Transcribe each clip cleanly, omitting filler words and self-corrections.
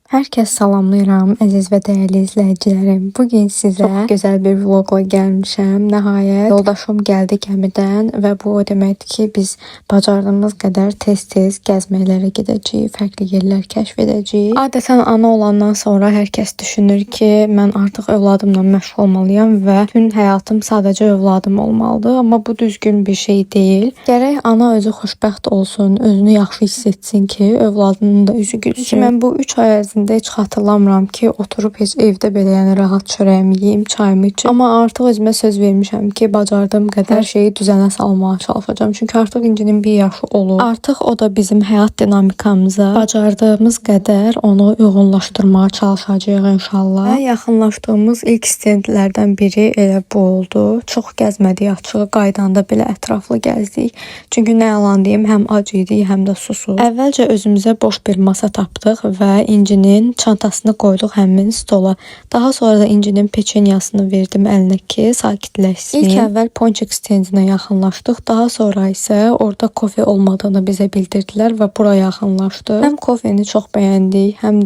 Hər kəs salamlayıram, əziz və dəyərli izləyicilərim. Bugün sizə çox gözəl bir vloqla gəlmişəm. Nəhayət yoldaşım gəldi gəmidən və bu o deməkdir ki, biz bacardığımız qədər tez-tez gəzmələrə gedəcəyik, fərqli yerlər kəşf edəcəyik. Adətən ana olandan sonra hər kəs düşünür ki, mən artıq övladımla məşğul olmalıyam və bütün həyatım sadəcə övladım olmalıdır. Amma bu düzgün bir şey deyil. Gərək ana özü xoşbəxt olsun, özünü yaxşı hiss etsin ki, övladının da üzü gülsün. Çünki mən bu 3 ay ərzində heç xatırlamıram ki, oturub heç evdə belə yəni rahat çörəyimi yeyim, çayımı içim. Amma artıq özümə söz vermişəm ki, bacardığım qədər şeyi düzənə salmağa çalışacağam. Çünki artıq İncinin 1 yaşı olur. Artıq o da bizim həyat dinamikamıza bacardığımız qədər onu uyğunlaşdırmağa çalışacağıq inşallah. Və yaxınlaşdığımız ilk stendlərdən biri elə bu oldu. Çox gəzmədik açığı, qaydanda belə ətraflı gəzdik. Çünki nə yalan deyim, həm ac idik, həm də susuz. Əvvəlcə özümüzə boş bir masa tapdıq və İncinin çantasını qoyduq həmin stola. Daha sonra da İncinin peçenyasını verdim əlinə ki, sakitləşsin. İlk əvvəl ponçik stendinə yaxınlaşdıq. Daha sonra isə orada kofe olmadığını bizə bildirdilər və bura yaxınlaşdıq. Həm kofeni çox bəyəndik, həm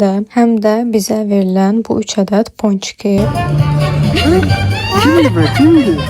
də bizə verilən bu 3 ədəd ponçiki. Kimdir?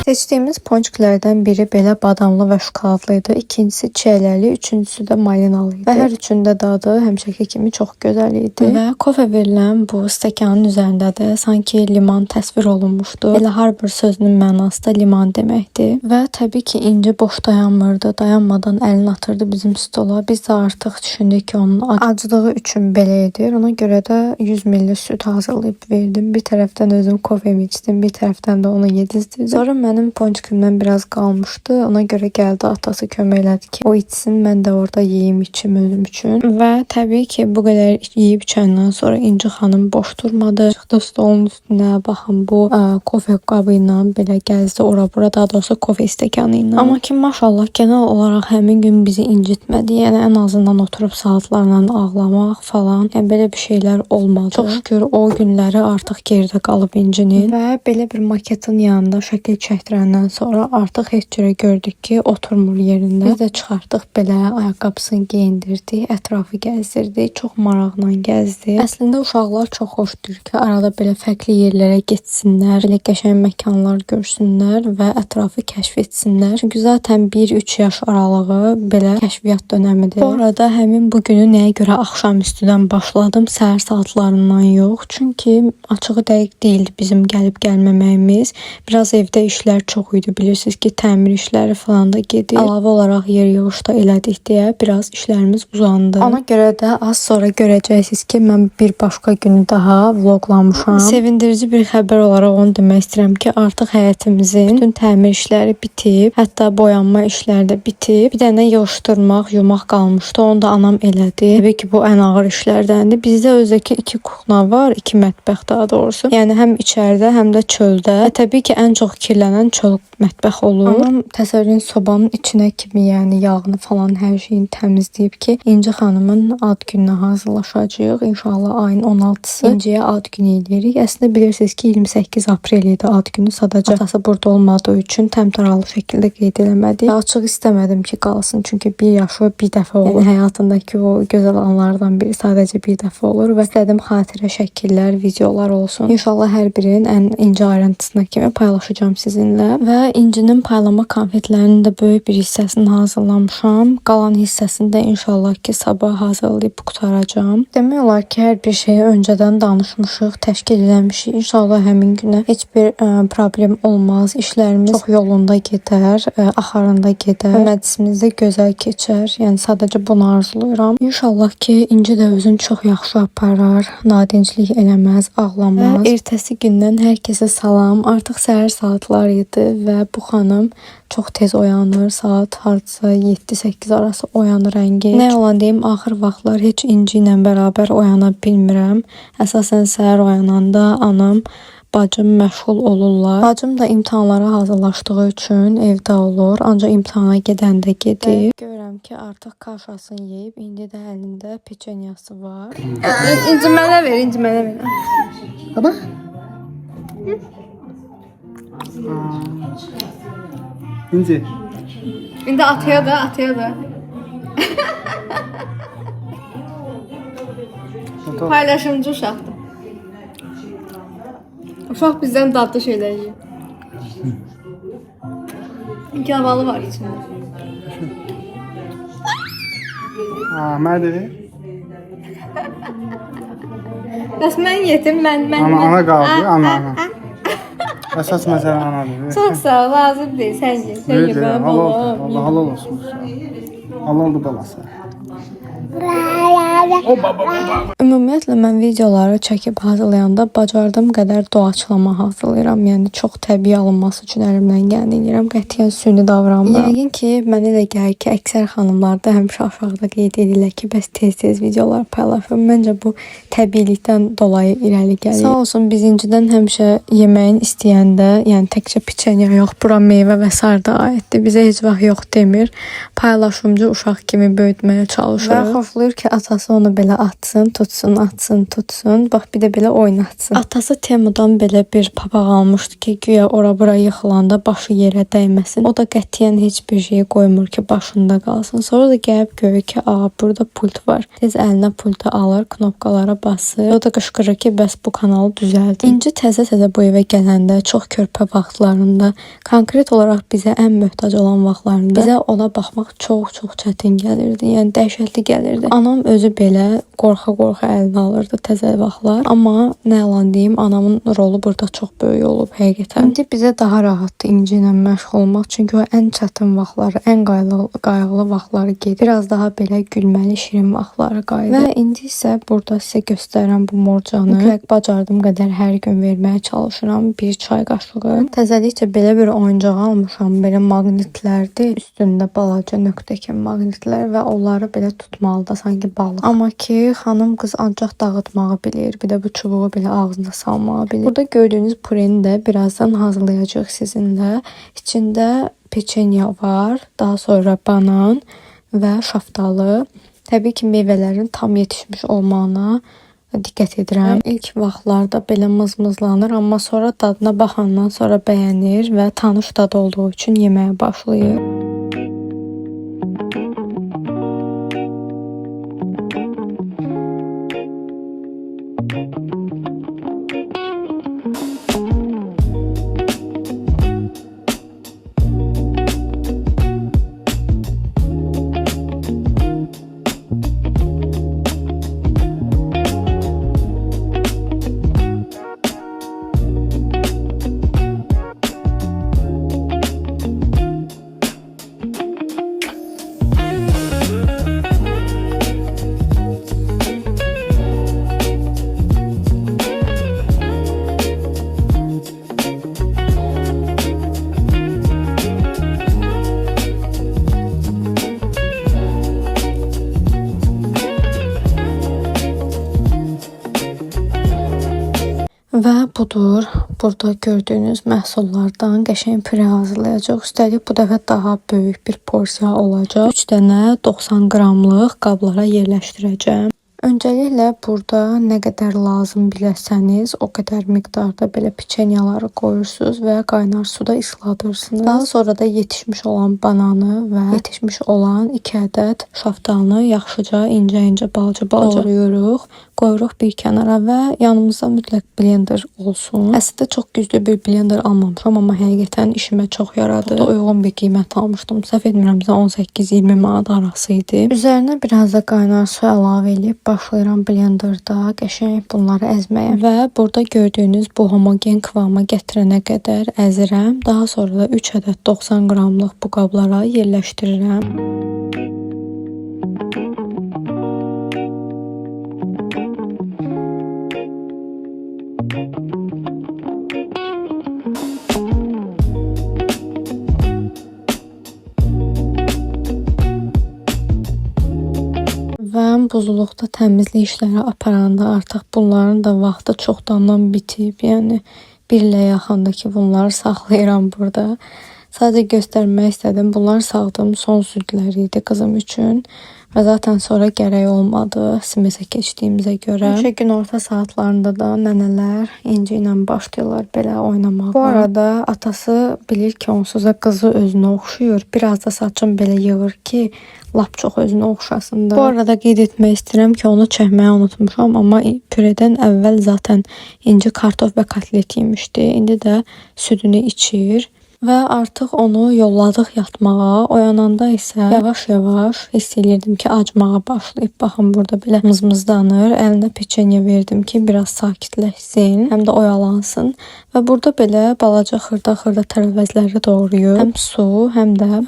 Seçdiyimiz ponçiklərdən biri belə badamlı və şokoladlı idi. İkincisi çiyələli, üçüncüsü də malinalı idi. Və hər üçündə dadı həmişəki kimi çox gözəl idi. Və kofe verilən bu stəkanın üzərində də sanki liman təsvir olunmuşdu. Elə hər bir sözünün mənası da liman deməkdir. Və təbii ki, İnci boş dayanmırdı. Dayanmadan əlini atırdı bizim stola. Biz də artıq düşündük ki, onun aclığı üçün belə edir. Ona görə də 100 ml süd hazırlayıb verdim. Bir tərəfdən özüm kofemi içdim, bir tərəfdən də onu yedizdirdim. Sonra mənim ponçikimdən biraz qalmışdı. Ona görə gəldi atası kömək elədi ki, o içsin, mən də orada yeyim içim özüm üçün. Və təbii ki, bu qədər yeyib içəndən sonra İnci xanım boş durmadı. Çıxdı stolun üstünə, baxın bu kofe qabı ilə belə gəzdi ora-bura, daha doğrusu kofe stəkanı ilə. Amma ki, maşallah genel olaraq həmin gün bizi incitmədi. Yəni ən azından oturub saatlarla ağlamaq falan, yəni belə bir şeylər olmadı. Çox şükür o günləri artıq geridə qalıb İncinin. Və belə bir maketin yanında şəkil çəkdirəndən sonra artıq heç cürə gördük ki, oturmur yerində. Biz də çıxartdıq belə, ayaqqabısını geyindirdik, ətrafı gəzdirdik, çox maraqla gəzdi. Əslində uşaqlar çox xoşdur ki, arada belə fərqli yerlərə getsinlər, belə qəşəng məkanlar görsünlər və ətrafı kəşf etsinlər. Çünki zaten 1-3 yaş aralığı belə kəşfiyyat dönəmidir. Bu arada həmin bu günü nəyə görə axşamüstüdən başladım, səhər saatlarından yox. Çünki açığı dəqiq deyildi bizim gəlib gəlməməyimiz. Biraz evdə işlər çox idi, bilirsiniz ki, təmir işləri falan da gedir. Əlavə olaraq yer yığış da elədik deyə biraz işlərimiz uzandı. Ona görə də az sonra görəcəksiniz ki, mən bir başqa günü daha vloglamışam. Sevindirici bir xəbər olaraq onu demək istəyirəm ki, artıq həyətimizin bütün təmir işləri bitib, hətta boyanma işləri də bitib. Bir dənə yığışdırmaq, yumaq qalmışdı. Onu da anam elədi. Təbii ki, bu ən ağır işlərdəndir. Bizdə özdəki 2 kuxna var, 2 mətbəx daha doğrusu. Yəni həm içəridə, həm də çöldə. Və təbii ki, ən çox kirlənən çöl mətbəx olur. Anam təsəvvürün sobanın içinə kimi, yəni yağını falan hər şeyini təmizləyib ki, İnci xanımın ad gününə hazırlaşacağıq. İnşallah ayın 16-sı İnciyə ad günü eləyirik. Əslində bilirsiniz ki, 28 aprel idi ad günü. Sadəcə atası burada olmadığı üçün təmtəralı şəkildə qeyd eləmədik. Açıq istəmədim ki, qalsın. Çünki 1 yaşı bir dəfə olur. Yəni həyatındakı o gözəl anlardan biri sadəcə bir dəfə olur və istədim xatirə şəkillər, videolar olsun. İnşallah hər birinin ən incə ayrıntısına kimi paylaşacağım sizinlə. Və İncinin paylama konfetlərinin də böyük bir hissəsini hazırlamışam. Qalan hissəsini də inşallah ki, sabah hazırlayıb qutaracağam. Demək olar ki, hər bir şeyi öncədən danışmışıq, təşkil eləmişik. İnşallah həmin günə heç bir problem olmaz. İşlərimiz çox yolunda gedər, axarında gedər. Məclisimiz də gözəl keçər. Yəni sadəcə bunu arzulayıram. İnşallah ki, İnci də özünü çox yaxşı aparar, nadinclik eləməz, ağlamaz. Və ertəsi gündən hər kəsə salam. Artıq səhər saatlar idi və bu xanım çox tez oyanır. Saat hardasa 7-8 arası oyanır rəngi. Nə yalan deyim, axır vaxtlar heç İnci ilə bərabər oyana bilmirəm. Əsasən səhər oyananda anam, bacım məşğul olurlar. Bacım da imtahanlara hazırlaşdığı üçün evdə olur. Ancaq imtahana gedəndə gedir. Görürəm ki, artıq kaşasını yeyib, indi də əlində peçenyası var. İnci mənə ver, İnci mənə ver. Baba. İnci. İndi atıyor da. Paylaşımcı uşaqdır. Uşaq bizdən dadlı şeylər yiyir. Gavalı var içində. Mədir? Bəs mən yetim, mən. Ana qaldı, ana. Əsas məsələ anadır. Çox sağ ol, lazım deyil, sən ye. Sən ye, mən balam. Allah halal olsun. Halaldır balası. Ümumiyyətlə mən videoları çəkib hazırlayanda bacardığım qədər doğaçlama hazırlayıram. Yəni çox təbii alınması üçün əlimdən gələni edirəm. Qətiyyən süni davranmıram. Yəqin ki, mənə elə gəlir ki, əksər xanımlar da həmişə aşağıda qeyd edirlər ki, bəs tez-tez videolar paylaşıram. Məncə bu təbiilikdən dolayı irəli gəlir. Sağ olsun bizincidən həmişə yeməyin istəyəndə, yəni təkcə piçenya yox, bura meyvə və sair də aiddir. Bizə heç vaxt yox demir. Paylaşımcı uşaq kimi böyütməyə çalışır. Və xoşlayır ki, atası onu belə atsın, tutsun. Bax bir də belə oynatsın. Atası Temudan belə bir papaq almışdı ki, güya ora-bura yıxılanda başı yerə dəyməsin. O da qətiyyən heç bir şey qoymur ki, başında qalsın. Sonra da gəlib görür ki, burada pult var. Tez əlinə pultu alır, knopkalara basır. O da qışqırır ki, bəs bu kanalı düzəldir. İnci təzə-təzə bu evə gələndə, çox körpə vaxtlarında, konkret olaraq bizə ən möhtac olan vaxtlarında bizə ona baxmaq çox çətin gəlirdi. Yəni dəhşətli gəlirdi. Anam özü belə qorxa-qorxa əlinə alırdı təzə vaxtlar. Amma nə yalan deyim, anamın rolu burada çox böyük olub həqiqətən. İndi bizə daha rahatdır İnci ilə məşğul olmaq. Çünki o ən çətin vaxtları, ən qayğılı vaxtları gedir. Biraz daha belə gülməli, şirin vaxtları qayıdır. Və indi isə burada sizə göstərirəm bu morcanı. Mütləq bacardığım qədər hər gün verməyə çalışıram. Bir çay qaşığı. Təzəlikcə belə bir oyuncaq almışam. Belə maqnitlərdir. Üstündə balaca nöqtə kimi maqnitlər və onları belə tutmalıdır sanki balıq. Amma ki, xanım qız ancaq dağıtmağı bilir. Bir də bu çubuğu belə ağzına salmağı bilir. Burada gördüyünüz pureni də birazdan hazırlayacağıq sizinlə. İçində peçenya var, daha sonra banan və şaftalı. Təbii ki, meyvələrin tam yetişmiş olmağına diqqət edirəm. İlk vaxtlarda belə mızmızlanır, amma sonra dadına baxandan sonra bəyənir və tanış dad olduğu üçün yeməyə başlayır. Və budur, burada gördüyünüz məhsullardan qəşəng püre hazırlayacaq. Üstəlik bu dəfə daha böyük bir porsiya olacaq. 3 dənə 90 qramlıq qablara yerləşdirəcəm. Öncəliklə burada nə qədər lazım bilərsəniz, o qədər miqdarda belə peçenyaları qoyursunuz və qaynar suda isladırsınız. Daha sonra da yetişmiş olan bananı və yetişmiş olan 2 ədəd şaftalını yaxşıca incə balaca doğrayırıq. Qoyuruq bir kənara və yanımızda mütləq blender olsun. Əslində çox güclü bir blender almamışam, amma həqiqətən işimə çox yaradı. Çox da uyğun bir qiymət almışdım. Səhv etmirəmsə 18-20 manat arası idi. Üzərinə biraz da qaynar su əlavə edib başlayıram blenderda qəşəng bunları əzməyə və burada gördüyünüz bu homogen kıvama gətirənə qədər əzirəm. Daha sonra da 3 ədəd 90 qramlıq bu qablara yerləşdirirəm. Və buzluqda təmizlik işləri aparanda artıq bunların da vaxtı çoxdandan bitib. Yəni 1 ilə yaxındakı bunları saxlayıram burada. Sadəcə göstərmək istədim. Bunlar sağdığım son südlər idi qızım üçün. Və zaten sonra gərək olmadı simisə keçdiyimizə görə. Həmişə gün orta saatlarında da nənələr İnci ilə başlayırlar belə oynamağa. Bu arada atası bilir ki, onsuz da qızı özünə oxşuyur. Biraz da saçım belə yığır ki, lap çox özünə oxşasın da. Bu arada qeyd etmək istəyirəm ki, onu çəkməyi unutmuşam, amma püredən əvvəl zaten İnci kartof və kotlet yemişdi. İndi də südünü içir. Və artıq onu yolladıq yatmağa. Oyananda isə yavaş-yavaş hiss edirdim ki, acmağa başlayıb. Baxın, burada belə mızmızdanır. Əlinə peçenya verdim ki, biraz sakitləşsin, həm də oyalansın. Və burada belə balaca xırda-xırda tərəvəzləri doğrayıb. Həm su, həm də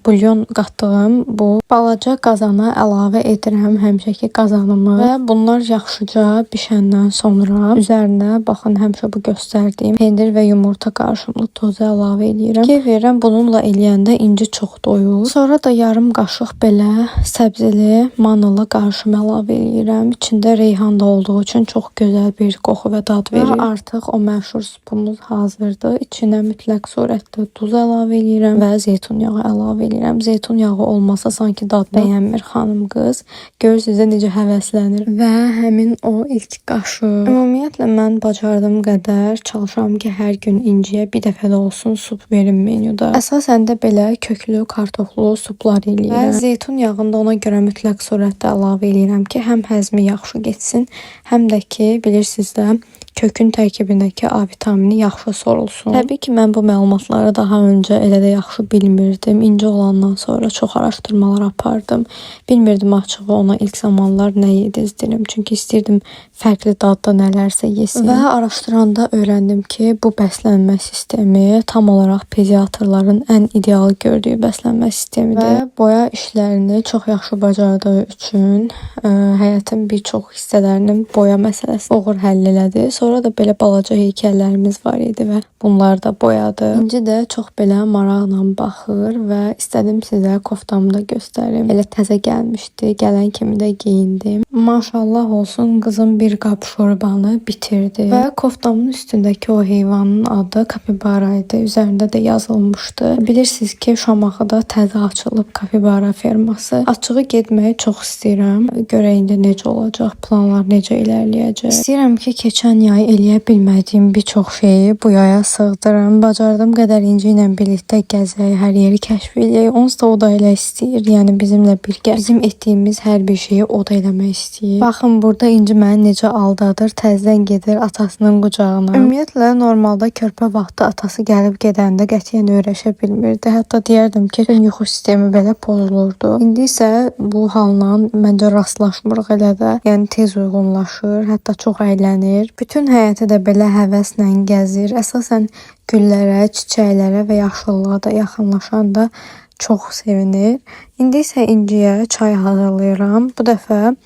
bulyon qatdığım bu balaca qazana əlavə edirəm həmişəki qazanımı. Və bunlar yaxşıca bişəndən sonra üzərinə baxın, həmişə bu göstərdiyim pendir və yumurta qarışımlı tozu əlavə edirəm. Ki verirəm, bununla eləyəndə İnci çox doyur. Sonra da yarım qaşıq belə səbzili manılı qarışım əlavə edirəm. İçində reyhan da olduğu üçün çox gözəl bir qoxu və dad verir. Və artıq o məşhur supumuz hazırdır. İçinə mütləq surətdə duz əlavə edirəm və zeytun yağı əlavə edirəm. Zeytun yağı olmasa sanki dad bəyənmir xanım qız. Görürsünüz də necə həvəslənir. Və həmin o ilk qaşıq. Ümumiyyətlə mən bacardığım qədər çalışıram ki, hər gün İnciyə bir dəfə də olsun sup verim menyuda. Əsasən də belə köklü, kartoflu suplar eləyirəm. Və zeytun yağını da ona görə mütləq surətdə əlavə eləyirəm ki, həm həzmi yaxşı getsin, həm də ki, bilirsiniz də, kökün tərkibindəki A vitamini yaxşı sorulsun. Təbii ki, mən bu məlumatları daha öncə elə də yaxşı bilmirdim. İnci olandan sonra çox araşdırmalar apardım. Bilmirdim açığı ona ilk zamanlar nə yedizdirim. Çünki istəyirdim fərqli dadda nələrsə yesin. Və araşdıranda öyrəndim ki, bu bəslənmə sistemi tam olaraq pediatrların ən ideal gördüyü bəslənmə sistemidir. Və boya işlərini çox yaxşı bacardığı üçün həyatın bir çox hissələrinin boya məsələsi uğur həll elədi. Sonra da belə balaca heykəllərimiz var idi və bunlar da boyadı. İnci də çox belə maraqla baxır və istədim sizə koftamı da göstərim. Elə təzə gəlmişdi. Gələn kimi də geyindim. Maşallah olsun, qızım bir qab şorbanı bitirdi. Və koftamın üstündəki o heyvanın adı kapibara idi. Üzərində də yazılmışdı. Bilirsiniz ki, Şamaxıda təzə açılıb kapibara ferması. Açığı getməyi çox istəyirəm. Görək indi necə olacaq, planlar necə irəliləyəcək. İstəyirəm ki, keçən yay eləyə bilmədiyim bir çox şeyi bu yaya sığdırım. Bacardığım qədər İnci ilə birlikdə gəzək, hər yeri kəşf eləyək. Onsuz da o da elə istəyir. Yəni bizimlə birgə bizim etdiyimiz hər bir şeyi o da eləmək istəyir. Baxın, burada İnci məni necə aldadır. Təzədən gedir atasının qucağına. Ümumiyyətlə normalda körpə vaxtı atası gəlib gedəndə qətiyyən öyrəşə bilmirdi. Hətta deyərdim ki, yuxu sistemi belə pozulurdu. İndi isə bu halla məncə rastlaşmırıq elə də. Yəni tez uyğunlaşır, hətta çox əylənir. Bütün həyəti də belə həvəslə gəzir. Əsasən güllərə, çiçəklərə və yaşıllığa da yaxınlaşanda çox sevinir. İndi isə İnciyə çay hazırlayıram. Bu dəfə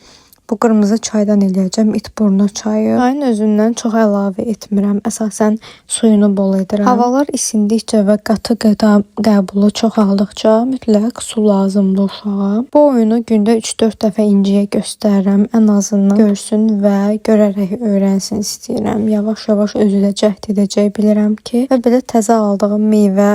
bu qırmızı çaydan eləyəcəm, itburnu çayı. Çayın özündən çox əlavə etmirəm. Əsasən suyunu bol edirəm. Havalar isindikcə və qatı qida qəbulu çoxaldıqca mütləq su lazımdır uşağa. Bu oyunu gündə 3-4 dəfə İnciyə göstərirəm. Ən azından görsün və görərək öyrənsin istəyirəm. Yavaş-yavaş özü də cəhd edəcək bilirəm ki. Və belə təzə aldığım meyvə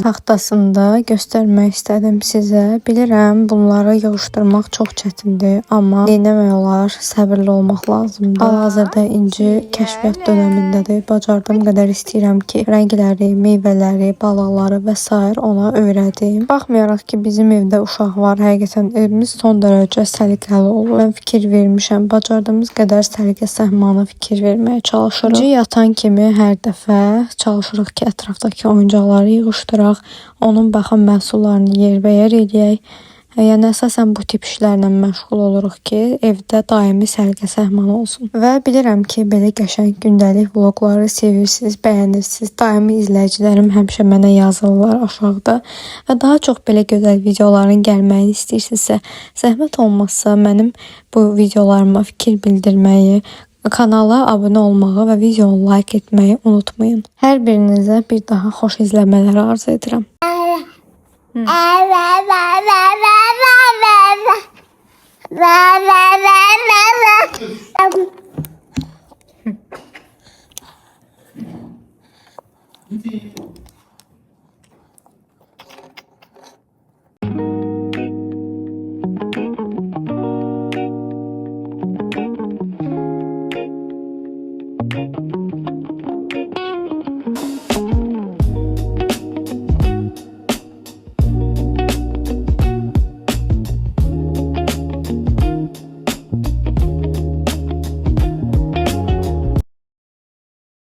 taxtasında göstərmək istədim sizə. Bilirəm bunları yığışdırmaq çox çətindir, amma demək olar, səbirli olmaq lazımdır. Hal-hazırda İnci kəşfiyyat dönəmindədir. Bacardığım qədər istəyirəm ki, rəngləri, meyvələri, balıqları və s. ona öyrədim. Baxmayaraq ki, bizim evdə uşaq var. Həqiqətən evimiz son dərəcə səliqəli olur. Mən fikir vermişəm. Bacardığımız qədər səliqə səhmana fikir verməyə çalışırıq. İnci yatan kimi hər dəfə çalışırıq ki, ətrafdakı oyuncaqları yığışdıraq. Onun baxım məhsullarını yerbəyer eləyək. Yəni əsasən bu tip işlərlə məşğul oluruq ki, evdə daimi səliqə səhman olsun. Və bilirəm ki, belə qəşəng gündəlik vloqları sevirsiniz, bəyənirsiniz. Daimi izləyicilərim həmişə mənə yazırlar aşağıda. Və daha çox belə gözəl videoların gəlməyini istəyirsinizsə, zəhmət olmazsa mənim bu videolarıma fikir bildirməyi, kanala abunə olmağı və videonu like etməyi unutmayın. Hər birinizə bir daha xoş izləmələr arzu edirəm.